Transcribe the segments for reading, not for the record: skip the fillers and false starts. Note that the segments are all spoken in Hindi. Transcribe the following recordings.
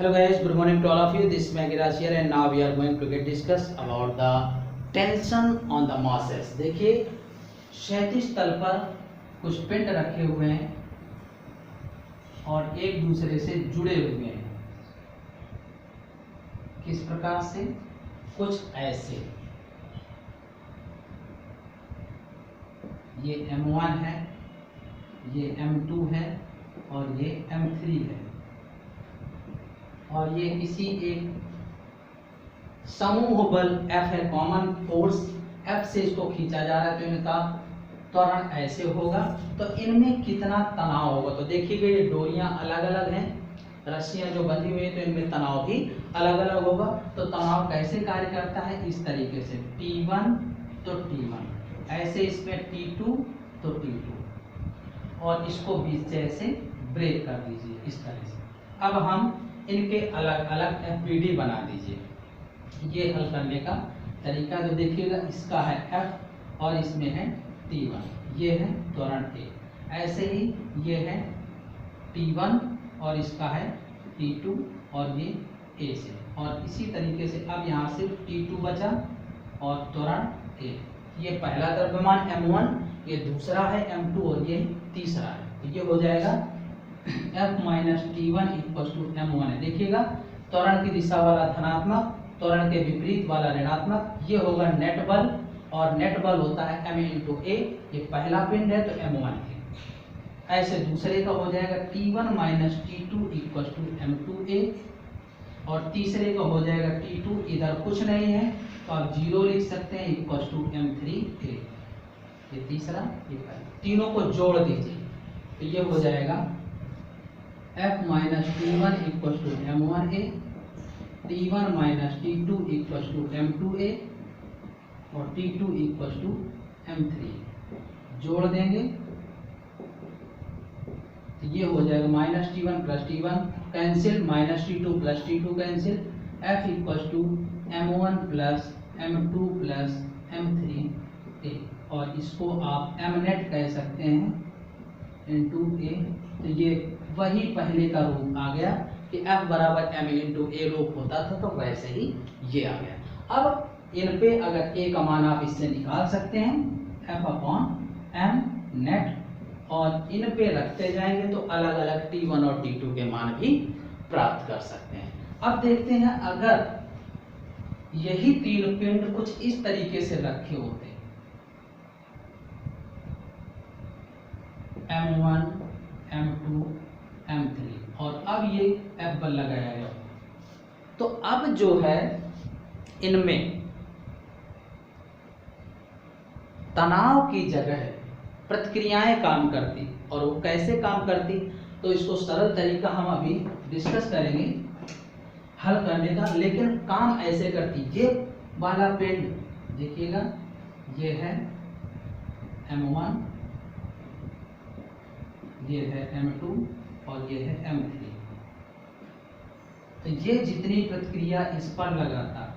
Hello guys, good morning to all of you. This is Magiraj here and now we are going to get discuss about the tension on the masses. देखिए क्षैतिज तल पर कुछ पिंड रखे हुए हैं और एक दूसरे से जुड़े हुए हैं। किस प्रकार से? कुछ ऐसे। ये M1 है, ये M2 है और ये M3 है और ये किसी एक समूह बल F है, कॉमन फोर्स F से इसको खींचा जा रहा है तो इनका त्वरण ऐसे होगा। तो इनमें कितना तनाव होगा? तो देखिएगा ये डोरियां अलग अलग हैं, रस्सियां जो बंधी हुई है तो इनमें तनाव भी अलग अलग होगा। तो तनाव कैसे कार्य करता है? इस तरीके से T1 तो T1, ऐसे इसमें T2 तो T2 और इसको बीच से ऐसे ब्रेक कर दीजिए इस तरह से। अब हम इनके अलग अलग FBD बना दीजिए। ये हल करने का तरीका तो देखिएगा, इसका है F और इसमें है T1, ये है त्वरण A। ऐसे ही ये है T1 और इसका है T2 और ये A से, और इसी तरीके से अब यहाँ सिर्फ T2 बचा और त्वरण A। ये पहला द्रव्यमान M1, ये दूसरा है M2 और ये तीसरा है। तो ये हो जाएगा F minus T1 equal to M1 है। देखिएगा त्वरण की दिशा वाला धनात्मक, त्वरण के विपरीत वाला ऋणात्मक। ये होगा नेट बल और नेट बल होता है M इंटू A। ये पहला पिंड है तो M1 है। ऐसे दूसरे का हो जाएगा T1 minus T2 equal to M2A और तीसरे का हो जाएगा T2, इधर कुछ नहीं है तो आप 0 लिख सकते हैं इक्वल टू M3A। ये तीसरा, ये पहला, तीनों को जोड़ दीजिए तो ये हो जाएगा F minus T1 equal to M1A, T1 minus T2 equal to M2A और T2 इक्वल टू M3। जोड़ देंगे तो ये हो जाएगा minus T1 plus T1 cancel, minus T2 plus T2 cancel, F equal to M1 plus M2 plus M3A और इसको आप M नेट कह सकते हैं इंटू A। तो ये वही पहले का रूप आ गया कि F बराबर M इंटू A रूप होता था, तो वैसे ही ये आ गया। अब इन पे अगर A का मान आप इससे निकाल सकते हैं F अपॉन M नेट, और इन पे रखते जाएंगे तो अलग अलग T1 और T2 के मान भी प्राप्त कर सकते हैं। अब देखते हैं अगर यही तीन पिंड कुछ इस तरीके से रखे होते, M1 M2 M3 और अब ये F बल लगाया गया, तो अब जो है इनमें तनाव की जगह प्रतिक्रियाएं काम करती, और वो कैसे काम करती तो इसको सरल तरीका हम अभी डिस्कस करेंगे हल करने का। लेकिन काम ऐसे करती, ये वाला पिंड देखिएगा, ये है M1, ये है M2 और ये है M3। तो ये जितनी प्रतिक्रिया इस पर लगाता,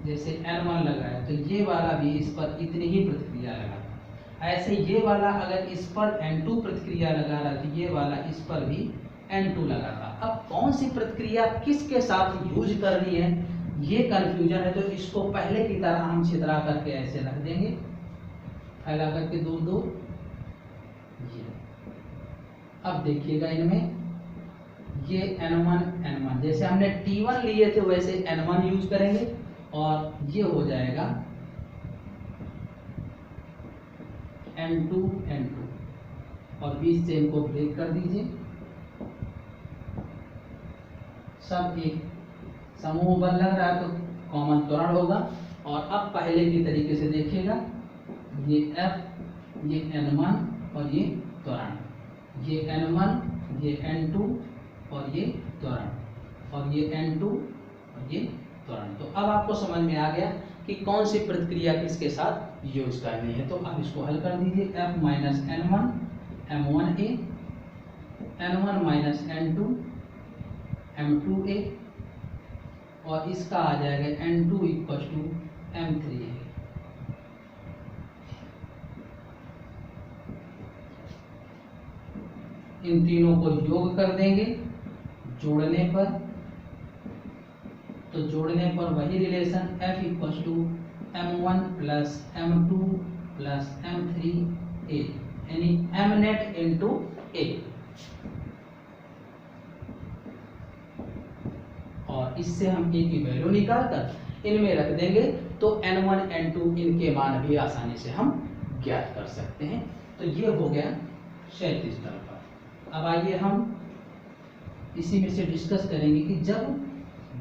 जैसे N1 लगाया तो ये वाला भी इस पर इतनी ही प्रतिक्रिया लगाता। ऐसे ये वाला अगर इस पर N2 प्रतिक्रिया लगा रहा तो ये वाला इस पर भी N2 लगाता। अब कौन सी प्रतिक्रिया किसके साथ यूज करनी है ये कंफ्यूजन है, तो इसको पहले की तरह हम छितरा करके ऐसे रख देंगे, फैला करके दूर दूर। ये अब देखिएगा इनमें ये N1 जैसे हमने T1 लिए थे वैसे N1 यूज करेंगे और ये हो जाएगा N2 और बीच से इनको ब्रेक कर दीजिए। सब एक समूह बल लग रहा है तो कॉमन त्वरण होगा। और अब पहले की तरीके से देखिएगा, ये F, ये N1 और ये त्वरण, ये N1, ये N2 और ये त्वरण, और ये N2 और ये त्वरण। तो अब आपको समझ में आ गया कि कौन सी प्रतिक्रिया किसके साथ यूज करनी है। तो अब इसको हल कर दीजिए। F minus N1 M1A, N1 minus N2 M2A और इसका आ जाएगा N2 इक्वल टू M3A। इन तीनों को योग कर देंगे जोड़ने पर, तो जोड़ने पर वही relation F equal to M1 plus M2 plus M3A, यानी M नेट इंटू A, और इससे हम A की वैल्यू निकाल कर इनमें रख देंगे तो N1 N2 इनके मान भी आसानी से हम ज्ञात कर सकते हैं। तो ये हो गया क्षैतिज तल पर। अब आइए हम इसी में से डिस्कस करेंगे कि जब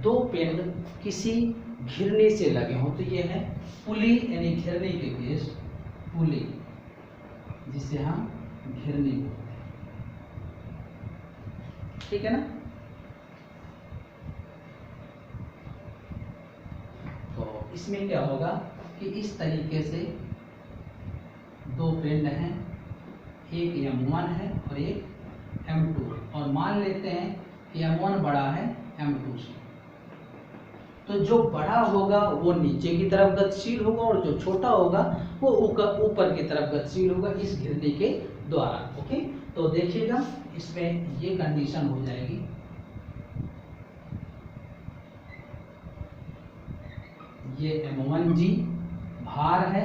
दो पेड़ किसी घिरने से लगे हों तो ये है पुली, यानी घिरने के केस पुली, जिसे हम घिरनी बोलते हैं, ठीक है ना। तो इसमें क्या होगा कि इस तरीके से दो पिंड हैं, एक M1 है और एक M2, और मान लेते हैं कि M1 बड़ा है M2 से, तो जो बड़ा होगा वो नीचे की तरफ गतिशील होगा और जो छोटा होगा वो ऊपर की तरफ गतिशील होगा इस घिरनी के द्वारा। ओके, तो देखिएगा इसमें ये कंडीशन हो जाएगी, ये M1G भार है,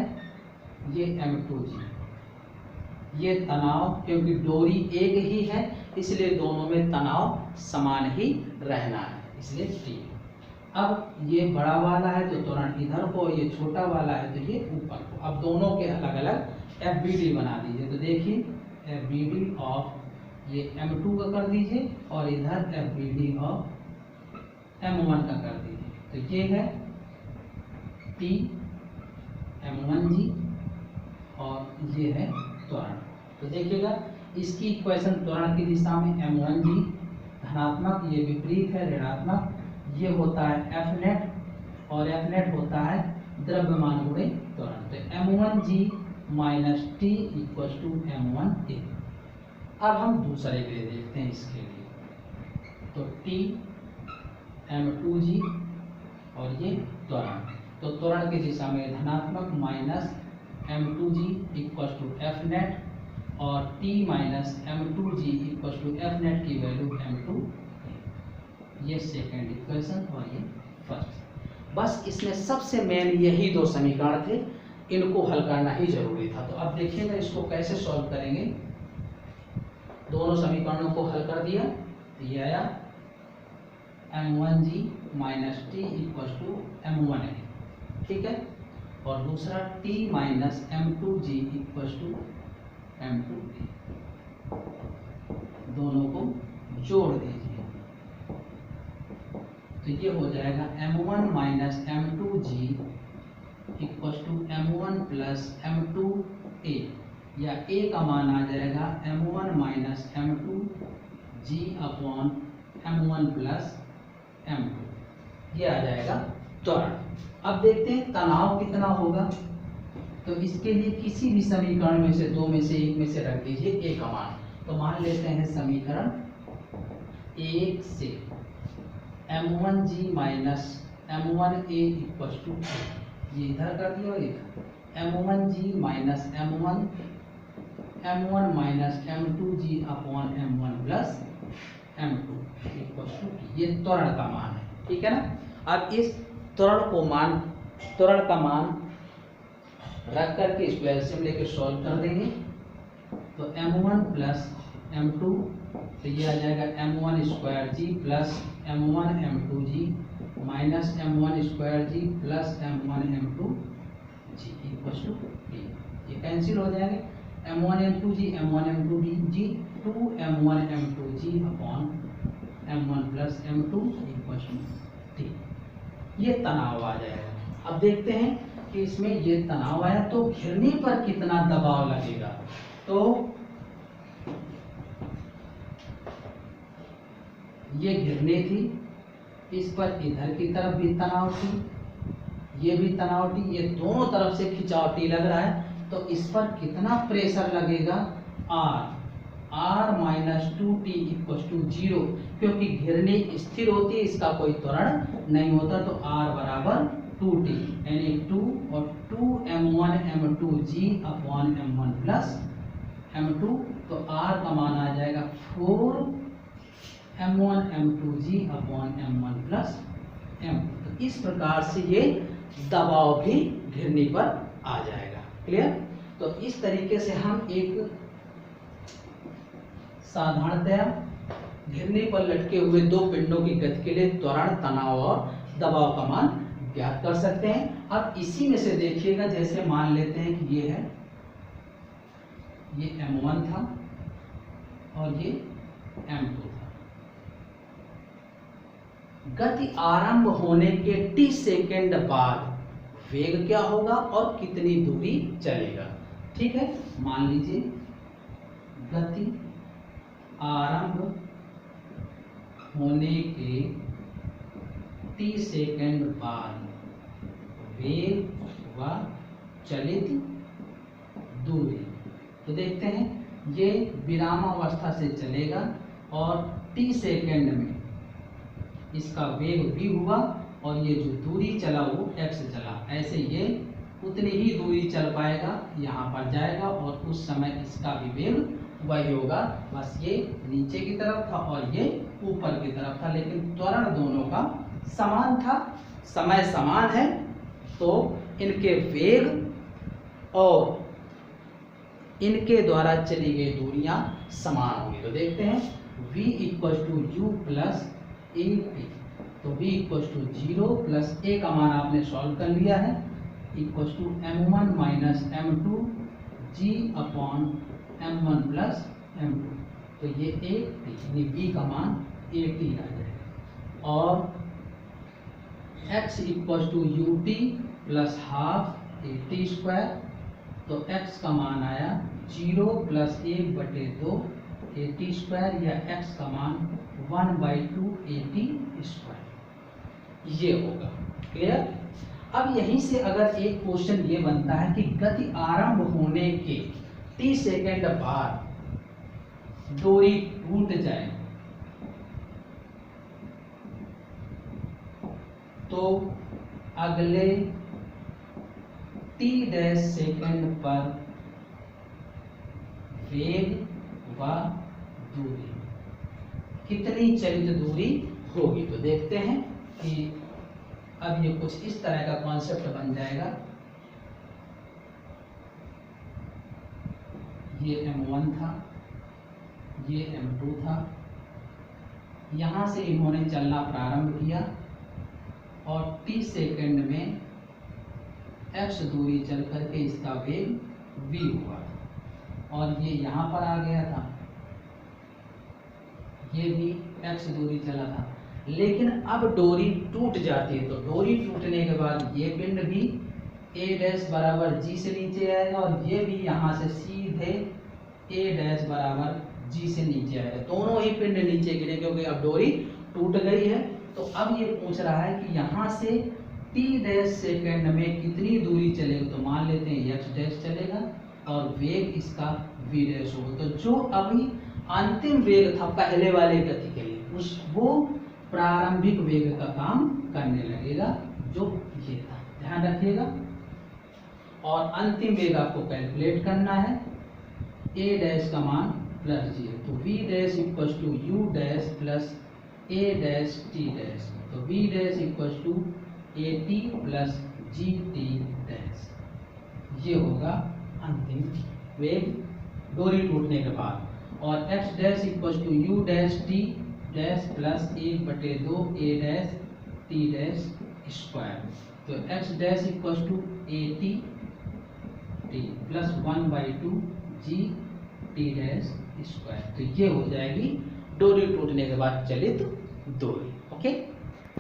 ये M2G, ये तनाव, क्योंकि डोरी एक ही है इसलिए दोनों में तनाव समान ही रहना है, इसलिए T। अब ये बड़ा वाला है तो त्वरण इधर को, ये छोटा वाला है तो ये ऊपर को। अब दोनों के अलग अलग FBD बना दीजिए, तो देखिए FBD ऑफ ये M2 का कर दीजिए और इधर FBD ऑफ M1 का कर दीजिए, तो ये है T M1G और ये है त्वरण। तो देखिएगा इसकी इक्वेशन त्वरण की दिशा में M1G धनात्मक, ये विपरीत है ऋणात्मक, ये होता है F नेट और F नेट होता है द्रव्यमान गुणे त्वरण। तो M1G minus T equal to M1A। अब हम दूसरे के लिए देखते हैं इसके लिए, तो T M2G और ये त्वरण, तो त्वरण की दिशा में धनात्मक minus M2G equal to F net और T minus M2G equal to F net की वैल्यू M2, ये सेकेंड इक्वेशन और ये फर्स्ट। बस इसमें सबसे मेन यही दो समीकरण थे, इनको हल करना ही जरूरी था। तो अब देखिएगा इसको कैसे सॉल्व करेंगे। दोनों समीकरणों को हल कर दिया तो ये आया M1G minus T equal to M1A, ठीक है, और दूसरा T minus M2G equal to M2A, दोनों को जोड़ दीजिए तो ये हो जाएगा M1 minus M2G equal to M1 plus M2A, या A का मान आ जाएगा M1 minus M2G upon M1 plus M2, ये आ जाएगा त्वरण। अब देखते हैं तनाव कितना होगा, तो इसके लिए किसी भी समीकरण में से दो में से एक में से रख दीजिए A का मान। तो मान लेते हैं समीकरण 1 से M1G minus M1A equal to, ये इधर कर दिया और इधर M1G minus M1 minus M2G upon M1 plus M2 equal to, ये त्वरण का मान है, ठीक है ना। अब इस त्वरण का मान रख करके इसको एलसीएम लेके सॉल्व कर देंगे, तो M1 प्लस M2, तो ये आ जाएगा M1 square G plus M1 M2G minus M1 square G plus M1 M2G equal to P, ये कैंसिल हो जाएंगे, M1 M2G M1 M2G 2 M1 M2G upon M1 plus M2 equal to T, ये तनाव आ जाएगा। अब देखते हैं कि इसमें ये तनाव आया तो घिरनी पर कितना दबाव लगेगा। तो ये घिरनी थी, इस पर इधर की तरफ भी तनाव थी, ये भी तनाव थी, ये दोनों तरफ से खिंचाव T लग रहा है, तो इस पर कितना प्रेशर लगेगा R minus 2T equal to 0, क्योंकि घिरनी स्थिर होती है, इसका कोई त्वरण नहीं होता, तो R बराबर 2T यानी 2 और 2 M1 M2G upon M1 plus m2, तो r का मान आ जाएगा 4m1 m2g upon m1 plus m2। तो इस प्रकार से ये दबाव भी घिरनी पर आ जाएगा। क्लियर? तो इस तरीके से हम एक साधारणतया घिरनी पर लटके हुए दो पिंडों की गति के लिए त्वरण, तनाव और दबाव का मान ज्ञात कर सकते हैं। अब इसी में से देखिएगा, जैसे मान लेते हैं कि ये है, ये m1 था और ये m2 था। गति आरंभ होने के t सेकेंड बाद वेग क्या होगा और कितनी दूरी चलेगा। ठीक है, मान लीजिए गति आरंभ होने के t सेकेंड बाद वेग व चलित दूरी। तो देखते हैं, ये विरामावस्था से चलेगा और t सेकेंड में इसका वेग v हुआ और ये जो दूरी चला वो x चला। ऐसे ये उतनी ही दूरी चल पाएगा, यहाँ पर जाएगा और उस समय इसका भी वेग वही होगा, बस ये नीचे की तरफ था और ये ऊपर की तरफ था, लेकिन त्वरण दोनों का समान था, समय समान है, तो इनके वेग और इनके द्वारा चली गई दूरियां समान होंगी। तो देखते हैं, v = u plus a p, तो v = 0 प्लस a का मान आपने सॉल्व कर लिया है, equal to m1 minus m2 g upon m1 plus m2, तो ये a यानी v का मान 80 आ जाएगा। और x = ut plus half at², तो x का मान आया 0 प्लस 1/2 at² या x का मान 1/2 at², ये होगा। क्लियर? अब यहीं से अगर एक क्वेश्चन ये बनता है कि गति आरंभ होने के t सेकेंड बाद डोरी टूट जाए तो अगले t' सेकेंड पर वेग व दूरी कितनी चलित दूरी होगी। तो देखते हैं कि अब ये कुछ इस तरह का कॉन्सेप्ट बन जाएगा। ये m1 था, ये m2 था, यहाँ से इन्होंने चलना प्रारंभ किया और t सेकेंड में x दूरी चल करके इसका वेग v हुआ और ये यहाँ पर आ गया था, ये भी x दूरी चला था। लेकिन अब डोरी टूट जाती है, तो डोरी टूटने के बाद ये पिंड भी a' बराबर g से नीचे आएगा और ये भी यहाँ से सीधे a' बराबर g से नीचे आएगा। दोनों ही पिंड नीचे गिरे क्योंकि अब डोरी टूट गई है। तो अब ये पूछ रहा है कि यहाँ से t' सेकेंड में कितनी दूरी चलेगी। तो मान लेते हैं x' चलेगा और वेग इसका v' होगा। तो जो अभी अंतिम वेग था पहले वाले गति के लिए, उस वो प्रारंभिक वेग का काम करने लगेगा, जो ये था, ध्यान रखिएगा। और अंतिम वेग आपको कैलकुलेट करना है, a' का मान प्लस g है, तो v' = u' plus a' t', तो v' = at प्लस gt', ये होगा अंतिम वेग डोरी टूटने के बाद। और x' = u' t' plus 1/2 a' t' तो x' = at t plus 1/2 g t'², तो ये हो जाएगी डोरी टूटने के बाद चलित दूरी। ओके।